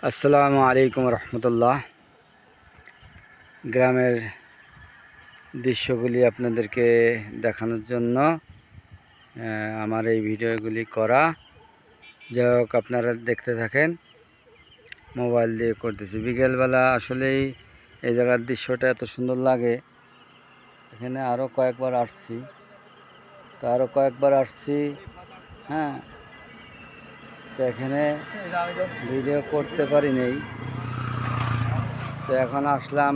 আসসালামু আলাইকুম রহমতুল্লাহ। গ্রামের দৃশ্যগুলি আপনাদেরকে দেখানোর জন্য আমার এই ভিডিওগুলি করা। যাই হোক, আপনারা দেখতে থাকেন। মোবাইল দিয়ে করতেছি বিকেলবেলা। আসলেই এই জায়গার দৃশ্যটা এত সুন্দর লাগে। এখানে আরও কয়েকবার আসছি হ্যাঁ, তো এখানে ভিডিও করতে পারিনি। তো এখন আসলাম,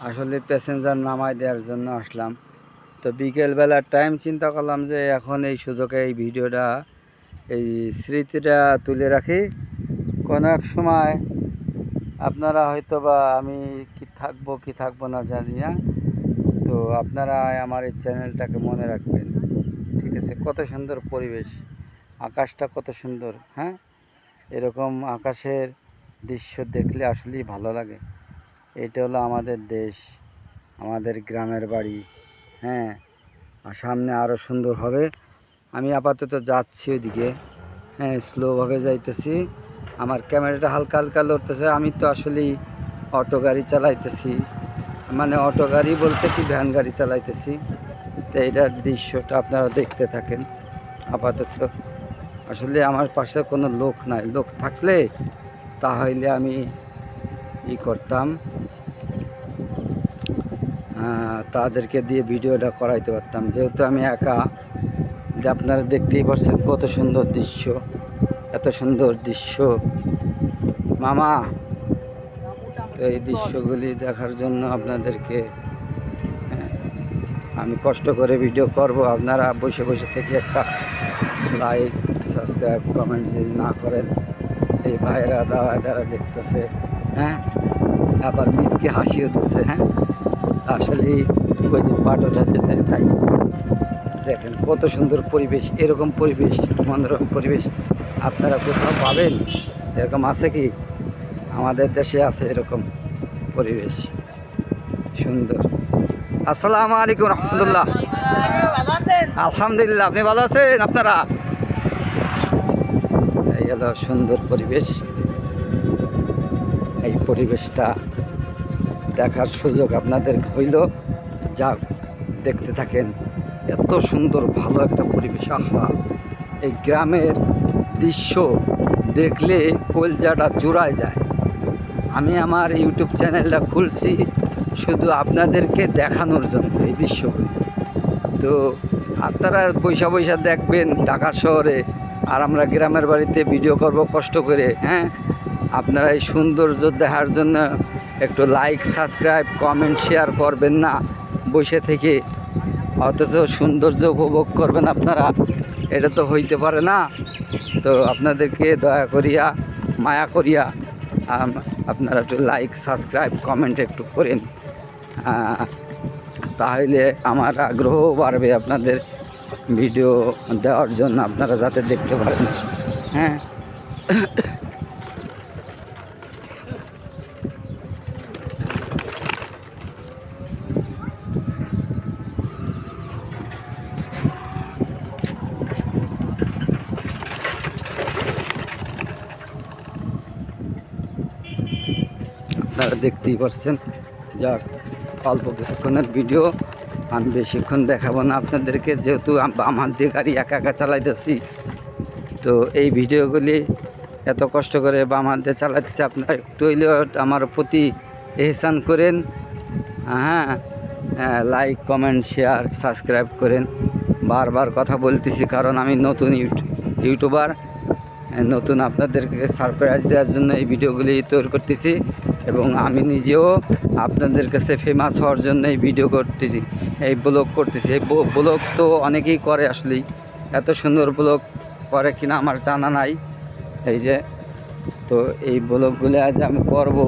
আসলে প্যাসেঞ্জার নামাই দেওয়ার জন্য আসলাম। তো বিকেলবেলার টাইম চিন্তা করলাম যে এখন এই সুযোগে এই ভিডিওটা, এই স্মৃতিটা তুলে রাখি। কোনো এক সময় আপনারা হয়তো বা আমি কি থাকবো না জানি না, তো আপনারা আমার এই চ্যানেলটাকে মনে রাখবেন। ঠিক আছে? কত সুন্দর পরিবেশ, আকাশটা কত সুন্দর। হ্যাঁ, এরকম আকাশের দৃশ্য দেখলে আসলেই ভালো লাগে। এটা হলো আমাদের দেশ, আমাদের গ্রামের বাড়ি। হ্যাঁ, আর সামনে আরও সুন্দর হবে। আমি আপাতত যাচ্ছি ওইদিকে। হ্যাঁ, স্লোভাবে যাইতেছি। আমার ক্যামেরাটা হালকা হালকা লড়তেছে। আমি তো আসলেই অটো গাড়ি চালাইতেছি, মানে অটো গাড়ি বলতে কি ভ্যান গাড়ি চালাইতেছি। তো এটার দৃশ্যটা আপনারা দেখতে থাকেন। আপাতত আসলে আমার পাশে কোনো লোক নাই, লোক থাকলে তাহলে আমি করতাম, তাদেরকে দিয়ে ভিডিওটা করাইতে পারতাম। যেহেতু আমি একা, যে আপনারা দেখতেই পাচ্ছেন কত সুন্দর দৃশ্য, এত সুন্দর দৃশ্য মামা। তো এই দৃশ্যগুলি দেখার জন্য আপনাদেরকে আমি কষ্ট করে ভিডিও করব। আপনারা বসে বসে থেকে একটা লাইক, সাবস্ক্রাইব, কমেন্ট যদি না করেন, এই ভাইয়েরা দাদা দেখতেছে, হ্যাঁ, আবার মিসকে হাসি হতেছে। হ্যাঁ, আসলে ওই যে পাট যাচ্ছে তাই। দেখেন কত সুন্দর পরিবেশ। এরকম পরিবেশ, মনোরম পরিবেশ আপনারা কোথাও পাবেন? এরকম আছে কি? আমাদের দেশে আছে এরকম পরিবেশ সুন্দর। আসসালামু আলাইকুম রহমতুল্লাহ। আলহামদুলিল্লাহ, আপনি ভালো আছেন? আপনারা এই হলো সুন্দর পরিবেশ। এই পরিবেশটা দেখার সুযোগ আপনাদের হইল। যাক, দেখতে থাকেন। এত সুন্দর ভালো একটা পরিবেশ। আহা, এই গ্রামের দৃশ্য দেখলে কলজাটা জোড়ায় যায়। আমি আমার ইউটিউব চ্যানেলটা খুলছি শুধু আপনাদেরকে দেখানোর জন্য এই দৃশ্যগুলি। তো আপনারা পয়সা পয়সা দেখবেন ঢাকা শহরে, আর আমরা গ্রামের বাড়িতে ভিডিও করব কষ্ট করে। হ্যাঁ, আপনারা এই সৌন্দর্য দেখার জন্য একটু লাইক, সাবস্ক্রাইব, কমেন্ট, শেয়ার করবেন না বসে থেকে, অথচ সৌন্দর্য উপভোগ করবেন আপনারা। এটা তো হইতে পারে না। তো আপনাদেরকে দয়া করিয়া, মায়া করিয়া আপনারা একটু লাইক, সাবস্ক্রাইব, কমেন্ট একটু করেন। তাহলে আমার আগ্রহ বাড়বে আপনাদের ভিডিও দেওয়ার জন্য, আপনারা যাতে দেখতে পারেন। হ্যাঁ, আপনারা দেখতেই পাচ্ছেন। যাক, অল্প কিছুক্ষণের ভিডিও, আমি বেশিক্ষণ দেখাবো না আপনাদেরকে, যেহেতু আমার দিয়ে গাড়ি একা একা চালাইতেছি। তো এই ভিডিওগুলি এত কষ্ট করে আমার দিয়ে চালাইতেছি, আপনারা একটু হইলেও আমার প্রতি এহসান করেন। হ্যাঁ, লাইক, কমেন্ট, শেয়ার, সাবস্ক্রাইব করেন। বারবার কথা বলতেছি কারণ আমি নতুন ইউটিউবার, নতুন আপনাদেরকে সারপ্রাইজ দেওয়ার জন্য এই ভিডিওগুলি তৈরি করতেছি। এবং আমি নিজেও আপনাদের কাছে ফেমাস হওয়ার জন্য এই ভিডিও করতেছি, এই ব্লগ করতেছি। এই ব্লগ তো অনেকেই করে, আসলেই এত সুন্দর ব্লগ করে কিনা আমার জানা নাই। এই যে, তো এই ব্লগগুলি আজ আমি করব।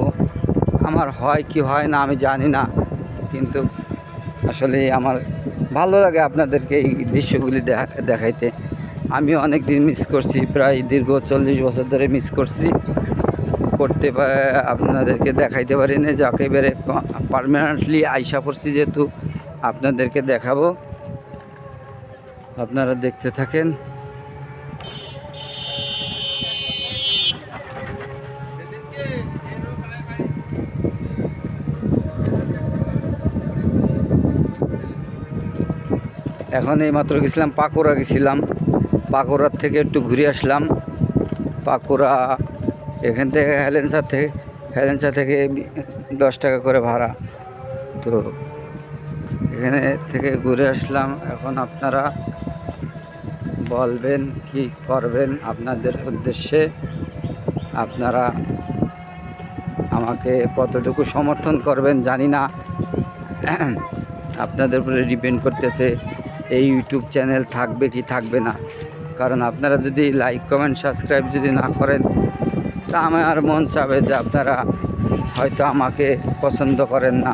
আমার হয় কি হয় না আমি জানি না, কিন্তু আসলে আমার ভালো লাগে আপনাদেরকে এই দৃশ্যগুলি দেখাইতে। আমি অনেক দিন মিস করছি, প্রায় দীর্ঘ 40 বছর ধরে মিস করছি। আপনাদেরকে দেখাইতে পারি না, যে একেবারে পার্মানেন্টলি আইসা পড়ছি, যেহেতু আপনাদেরকে দেখাবো। আপনারা দেখতে থাকেন। এখন এইমাত্র গেছিলাম পাকুড়া গেছিলাম, পাকুড়ার থেকে একটু ঘুরে আসলাম। পাকুড়া এখান থেকে হেলেঞ্চা থেকে 10 টাকা করে ভাড়া। তো এখানে থেকে ঘুরে আসলাম। এখন আপনারা বলবেন কি করবেন আপনাদের উদ্দেশ্যে, আপনারা আমাকে কতটুকু সমর্থন করবেন জানি না, আপনাদের উপরে ডিপেন্ড করতেছে এই ইউটিউব চ্যানেল থাকবে কি থাকবে না। কারণ আপনারা যদি লাইক কমেন্ট সাবস্ক্রাইব যদি না করেন, তা আমার মন চাবে যে আপনারা হয়তো আমাকে পছন্দ করেন না,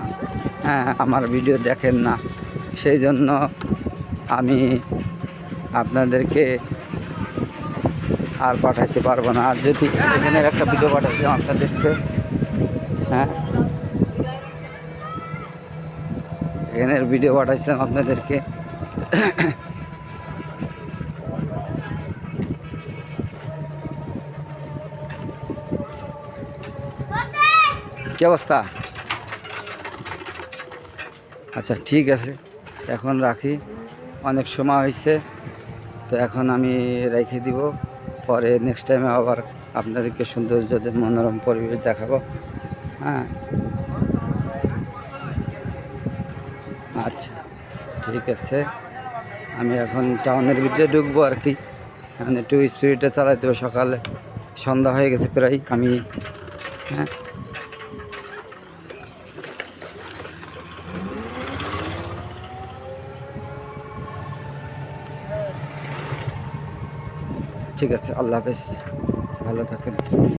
হ্যাঁ, আমার ভিডিও দেখেন না। সেই জন্য আমি আপনাদেরকে আর পাঠাতে পারবো না। আর যদি এখানে একটা ভিডিও পাঠাচ্ছিলাম আপনাদেরকে, হ্যাঁ, এখানের ভিডিও পাঠাচ্ছিলাম আপনাদেরকে। কি অবস্থা? আচ্ছা ঠিক আছে, এখন রাখি, অনেক সময় হয়েছে। তো এখন আমি রেখে দিব, পরে নেক্সট টাইমে আবার আপনাদেরকে সৌন্দর্যদের মনোরম পরিবেশ দেখাবো। হ্যাঁ, আচ্ছা ঠিক আছে, আমি এখন টাউনের ভিতরে ঢুকবো আর কি। এখন একটু স্পিডে চালাইতে হবে, সকালে সন্ধ্যা হয়ে গেছে প্রায়। আমি, হ্যাঁ, ঠিক আছে, আল্লাহ হাফেজ, ভালো থাকেন।